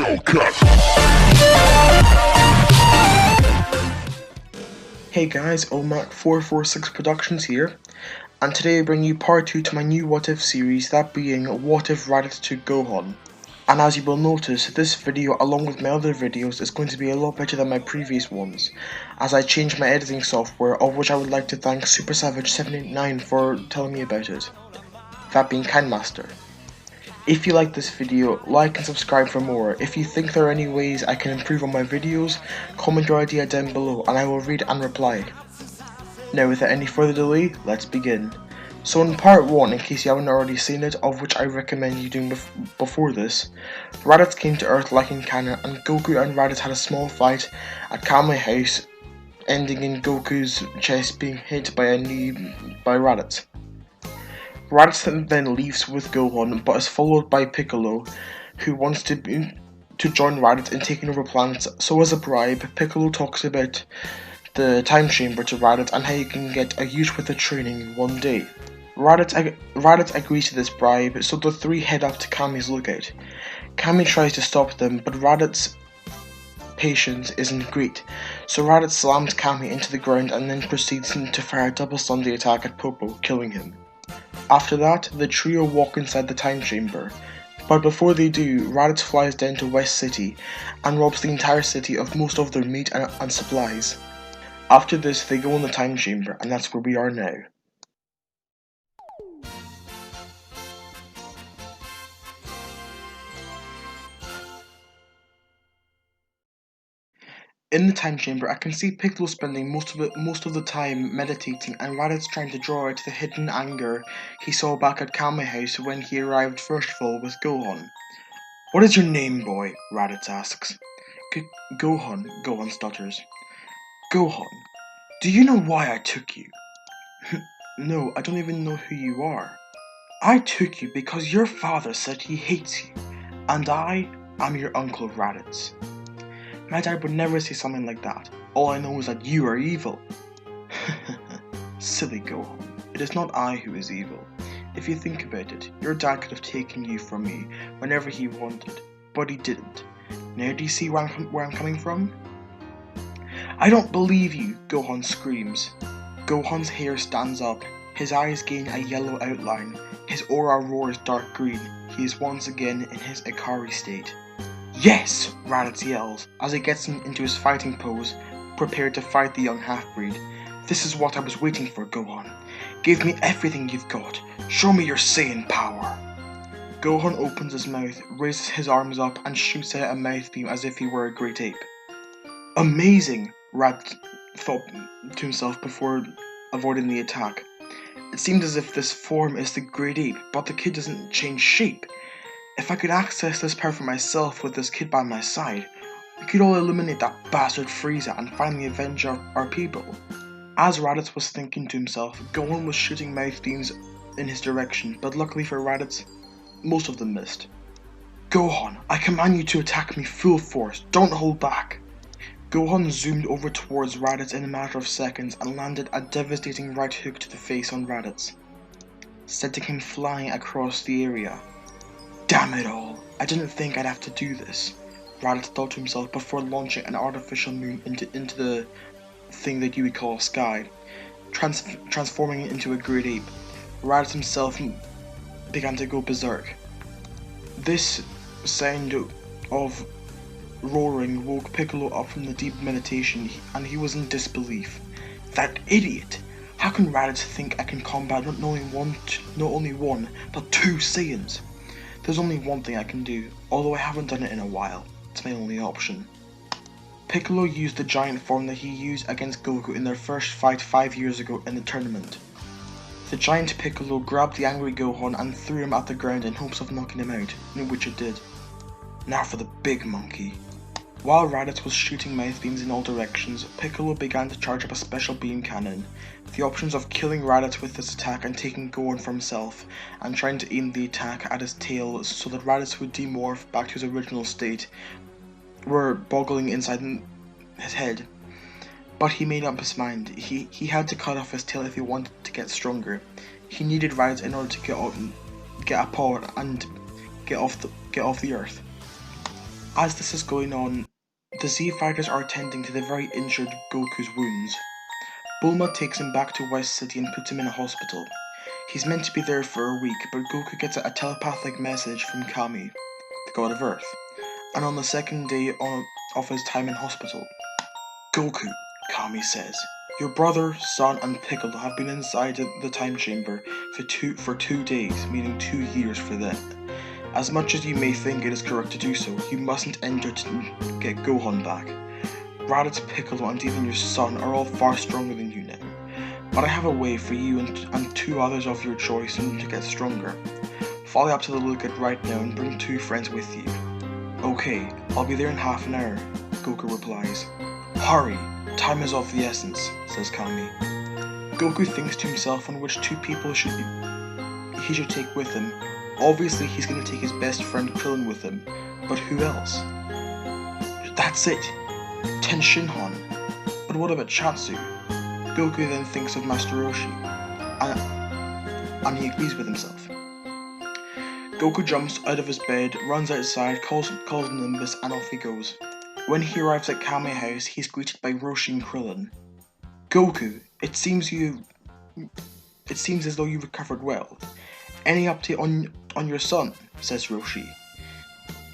Yo, cut. Hey guys, OMAC446 Productions here, and today I bring you part 2 to my new What If series, that being What If RADITZ to GOHAN. And as you will notice, this video along with my other videos is going to be a lot better than my previous ones, as I changed my editing software, of which I would like to thank SuperSavage789 for telling me about it, that being KindMaster. If you like this video, like and subscribe for more. If you think there are any ways I can improve on my videos, comment your idea down below and I will read and reply. Now without any further delay, let's begin. So in part 1, in case you haven't already seen it, of which I recommend you doing before this, RADITZ came to Earth like in canon, and Goku and RADITZ had a small fight at Kame House, ending in Goku's chest being hit by a knee by RADITZ. RADITZ then leaves with Gohan, but is followed by Piccolo, who wants to join RADITZ in taking over planets. So as a bribe, Piccolo talks about the time chamber to RADITZ and how you can get a use with the training one day. RADITZ agrees to this bribe, so the three head up to Kame's lookout. Kame tries to stop them, but RADITZ's patience isn't great, so RADITZ slams Kame into the ground and then proceeds to fire a double Sunday attack at Popo, killing him. After that, the trio walk inside the time chamber, but before they do, RADITZ flies down to West City and robs the entire city of most of their meat and supplies. After this, they go in the time chamber, and that's where we are now. In the time chamber, I can see Piccolo spending most of the time meditating, and RADITZ trying to draw out the hidden anger he saw back at Kame House when he arrived first of all with Gohan. "What is your name, boy?" RADITZ asks. Gohan, Gohan stutters. "Gohan, do you know why I took you?" "No, I don't even know who you are." "I took you because your father said he hates you, and I am your uncle RADITZ." "My dad would never say something like that. All I know is that you are evil." "Silly Gohan. It is not I who is evil. If you think about it, your dad could have taken you from me whenever he wanted, but he didn't. Now do you see where I'm coming from?" "I don't believe you," Gohan screams. Gohan's hair stands up, his eyes gain a yellow outline, his aura roars dark green. He is once again in his Ikari state. "Yes!" RADITZ yells, as he gets into his fighting pose, prepared to fight the young half-breed. "This is what I was waiting for, Gohan. Give me everything you've got. Show me your Saiyan power." Gohan opens his mouth, raises his arms up, and shoots out a mouth beam as if he were a great ape. "Amazing!" RADITZ thought to himself before avoiding the attack. It seems as if this form is the great ape, but the kid doesn't change shape. If I could access this power for myself with this kid by my side, we could all eliminate that bastard Frieza and finally avenge our people. As RADITZ was thinking to himself, Gohan was shooting mouth beams in his direction, but luckily for RADITZ, most of them missed. "Gohan, I command you to attack me full force, don't hold back." Gohan zoomed over towards RADITZ in a matter of seconds and landed a devastating right hook to the face on RADITZ, sending him flying across the area. "Damn it all, I didn't think I'd have to do this," RADITZ thought to himself before launching an artificial moon into the thing that you would call a sky, transforming it into a great ape. RADITZ himself began to go berserk. This sound of roaring woke Piccolo up from the deep meditation, and he was in disbelief. That idiot! How can RADITZ think I can combat not only one, but two Saiyans? There's only one thing I can do, although I haven't done it in a while. It's my only option. Piccolo used the giant form that he used against Goku in their first fight 5 years ago in the tournament. The giant Piccolo grabbed the angry Gohan and threw him at the ground in hopes of knocking him out, which it did. Now for the big monkey. While RADITZ was shooting mouth beams in all directions, Piccolo began to charge up a special beam cannon. The options of killing RADITZ with this attack and taking Gohan for himself, and trying to aim the attack at his tail so that RADITZ would demorph back to his original state, were boggling inside his head. But he made up his mind. He had to cut off his tail if he wanted to get stronger. He needed RADITZ in order to get a paw and get off the earth. As this is going on, the Z Fighters are attending to the very injured Goku's wounds. Bulma takes him back to West City and puts him in a hospital. He's meant to be there for a week, but Goku gets a telepathic message from Kami, the god of Earth, and on the second day of his time in hospital, Goku, Kami says, your brother, son, and Piccolo have been inside the time chamber for 2 days, meaning 2 years for them. As much as you may think it is correct to do so, you mustn't enter to get Gohan back. Raditz, Piccolo, and even your son are all far stronger than you now. But I have a way for you and 2 others of your choice to get stronger. Fly up to the lookout right now and bring 2 friends with you. Okay, I'll be there in half an hour, Goku replies. Hurry, time is of the essence, says Kami. Goku thinks to himself on which 2 people he should take with him. Obviously he's going to take his best friend Krillin with him, but who else? That's it, Tenshinhan. But what about Chatsu? Goku then thinks of Master Roshi, and he agrees with himself. Goku jumps out of his bed, runs outside, calls Nimbus, and off he goes. When he arrives at Kami House, he's greeted by Roshi and Krillin. Goku, it seems as though you recovered well. Any update on your son? Says Roshi.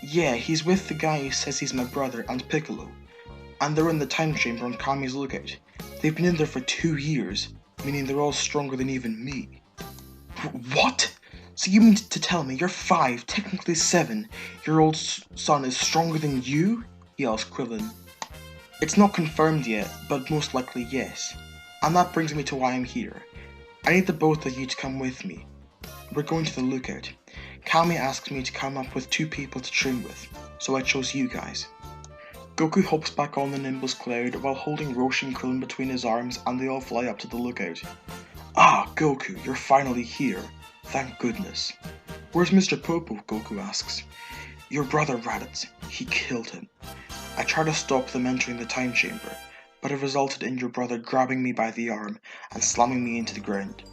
Yeah, he's with the guy who says he's my brother and Piccolo, and they're in the time chamber on Kami's lookout. They've been in there for 2 years, meaning they're all stronger than even me. What? So you mean to tell me your 5, technically 7-year-old son is stronger than you? Yells Krillin. It's not confirmed yet, but most likely yes. And that brings me to why I'm here. I need the both of you to come with me. We're going to the lookout. Kami asked me to come up with 2 people to train with, so I chose you guys. Goku hops back on the Nimbus cloud while holding Roshi and Krillin between his arms, and they all fly up to the lookout. Ah, Goku, you're finally here. Thank goodness. Where's Mr. Popo? Goku asks. Your brother Raditz. He killed him. I tried to stop them entering the time chamber, but it resulted in your brother grabbing me by the arm and slamming me into the ground.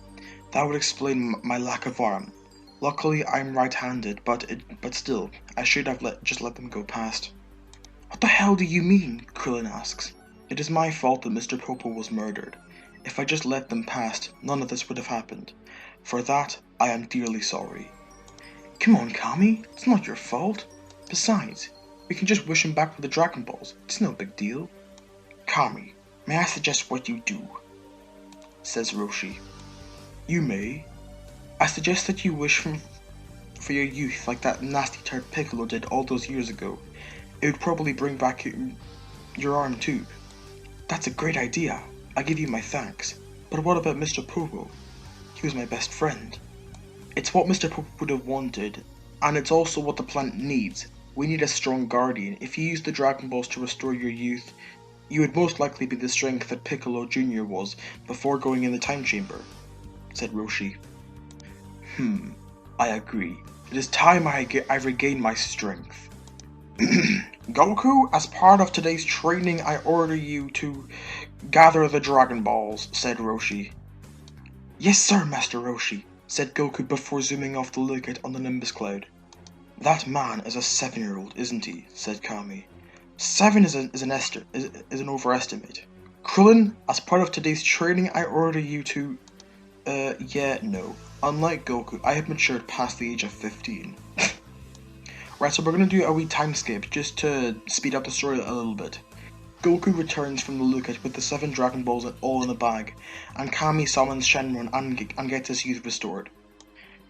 That would explain my lack of arm. Luckily, I'm right-handed, but still, I should have just let them go past. What the hell do you mean? Krillin asks. It is my fault that Mr. Popo was murdered. If I just let them past, none of this would have happened. For that, I am dearly sorry. Come on, Kami, it's not your fault. Besides, we can just wish him back with the Dragon Balls. It's no big deal. Kami, may I suggest what you do? Says Roshi. You may. I suggest that you wish for your youth like that nasty turd Piccolo did all those years ago. It would probably bring back your arm too. That's a great idea. I give you my thanks. But what about Mr. Popo? He was my best friend. It's what Mr. Popo would have wanted, and it's also what the planet needs. We need a strong guardian. If you use the Dragon Balls to restore your youth, you would most likely be the strength that Piccolo Jr. was before going in the time chamber, said Roshi. I agree. It is time I regain my strength. Goku, as part of today's training, I order you to gather the Dragon Balls, said Roshi. Yes, sir, Master Roshi, said Goku before zooming off the lookout on the Nimbus cloud. That man is a 7-year-old, isn't he? Said Kami. 7 is an overestimate. Krillin, as part of today's training, I order you to... no. Unlike Goku, I have matured past the age of 15. Right, so we're going to do a wee time skip, just to speed up the story a little bit. Goku returns from the lookout with the 7 Dragon Balls all in a bag, and Kami summons Shenron and gets his youth restored.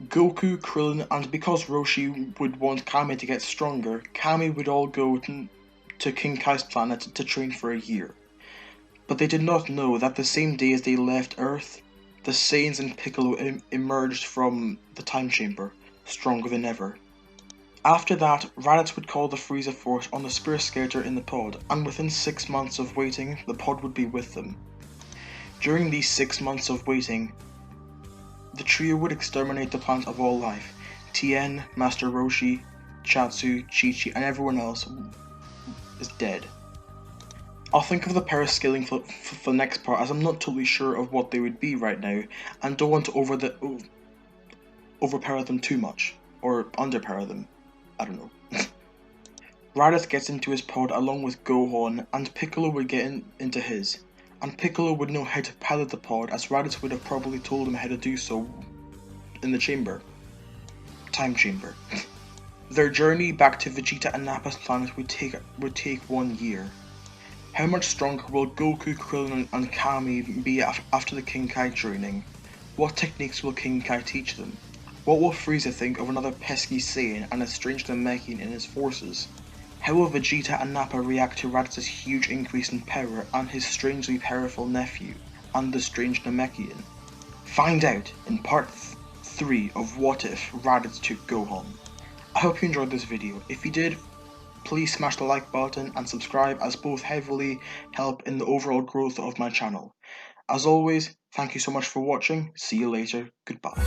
Goku, Krillin, and because Roshi would want Kami to get stronger, Kami would all go to King Kai's planet to train for a year. But they did not know that the same day as they left Earth, the Saiyans and Piccolo emerged from the time chamber, stronger than ever. After that, Raditz would call the Frieza Force on the Spear Skater in the pod, and within 6 months of waiting, the pod would be with them. During these 6 months of waiting, the trio would exterminate the planet of all life. Tien, Master Roshi, Chatsu, Chi-Chi, and everyone else is dead. I'll think of the parascaling for the next part, as I'm not totally sure of what they would be right now, and don't want to overpower them too much, or underpower them. I don't know. Raditz gets into his pod along with Gohan, and Piccolo would get into his. And Piccolo would know how to pilot the pod, as Raditz would have probably told him how to do so in the chamber. Time chamber. Their journey back to Vegeta and Nappa's planet would take 1 year. How much stronger will Goku, Krillin and Kami be after the King Kai training? What techniques will King Kai teach them? What will Frieza think of another pesky Saiyan and a strange Namekian in his forces? How will Vegeta and Nappa react to Raditz's huge increase in power and his strangely powerful nephew, and the strange Namekian? Find out in part 3 of What If Raditz Took Gohan. I hope you enjoyed this video. If you did, please smash the like button and subscribe, as both heavily help in the overall growth of my channel. As always, thank you so much for watching. See you later. Goodbye.